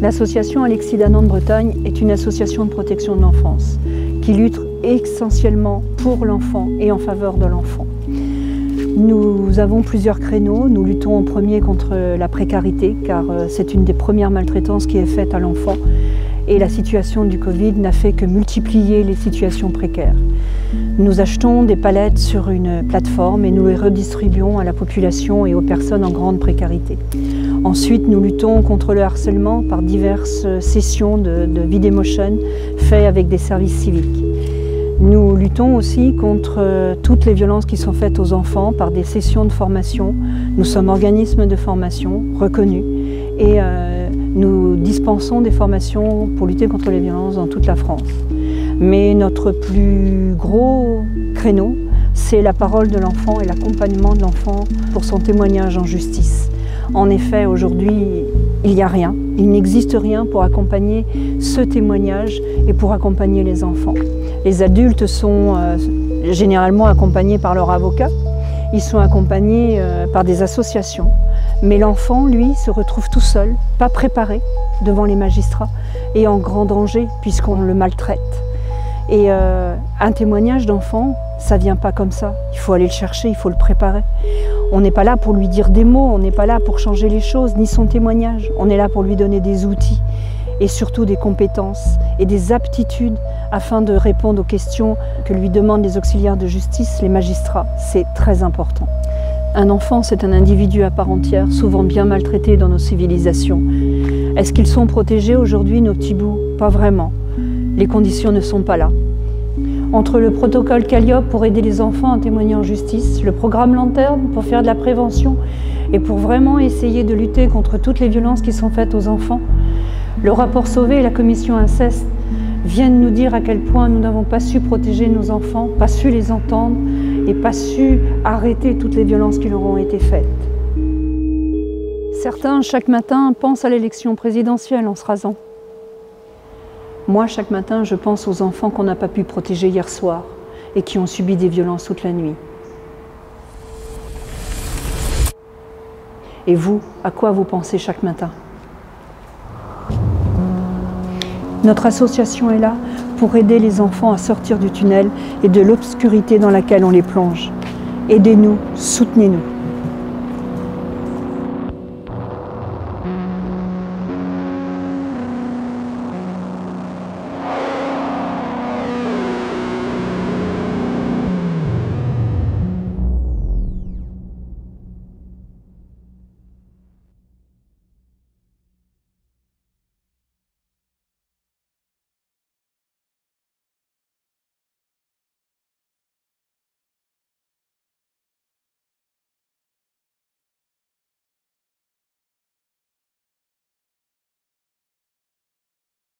L'association Alexis Danan de Bretagne est une association de protection de l'enfance qui lutte essentiellement pour l'enfant et en faveur de l'enfant. Nous avons plusieurs créneaux. Nous luttons en premier contre la précarité car c'est une des premières maltraitances qui est faite à l'enfant et la situation du Covid n'a fait que multiplier les situations précaires. Nous achetons des palettes sur une plateforme et nous les redistribuons à la population et aux personnes en grande précarité. Ensuite, nous luttons contre le harcèlement par diverses sessions de Videmotion faites avec des services civiques. Nous luttons aussi contre toutes les violences qui sont faites aux enfants par des sessions de formation. Nous sommes organismes de formation reconnus et nous dispensons des formations pour lutter contre les violences dans toute la France. Mais notre plus gros créneau, c'est la parole de l'enfant et l'accompagnement de l'enfant pour son témoignage en justice. En effet, aujourd'hui, il n'y a rien, il n'existe rien pour accompagner ce témoignage et pour accompagner les enfants. Les adultes sont généralement accompagnés par leur avocat, ils sont accompagnés par des associations, mais l'enfant, lui, se retrouve tout seul, pas préparé devant les magistrats et en grand danger puisqu'on le maltraite. Et un témoignage d'enfant, ça ne vient pas comme ça. Il faut aller le chercher, il faut le préparer. On n'est pas là pour lui dire des mots, on n'est pas là pour changer les choses, ni son témoignage. On est là pour lui donner des outils et surtout des compétences et des aptitudes afin de répondre aux questions que lui demandent les auxiliaires de justice, les magistrats. C'est très important. Un enfant, c'est un individu à part entière, souvent bien maltraité dans nos civilisations. Est-ce qu'ils sont protégés aujourd'hui, nos petits bouts? Pas vraiment. Les conditions ne sont pas là. Entre le protocole Calliope pour aider les enfants à témoigner en justice, le programme Lanterne pour faire de la prévention et pour vraiment essayer de lutter contre toutes les violences qui sont faites aux enfants, le rapport Sauvé et la commission inceste viennent nous dire à quel point nous n'avons pas su protéger nos enfants, pas su les entendre et pas su arrêter toutes les violences qui leur ont été faites. Certains, chaque matin, pensent à l'élection présidentielle en se rasant. Moi, chaque matin, je pense aux enfants qu'on n'a pas pu protéger hier soir et qui ont subi des violences toute la nuit. Et vous, à quoi vous pensez chaque matin? Notre association est là pour aider les enfants à sortir du tunnel et de l'obscurité dans laquelle on les plonge. Aidez-nous, soutenez-nous.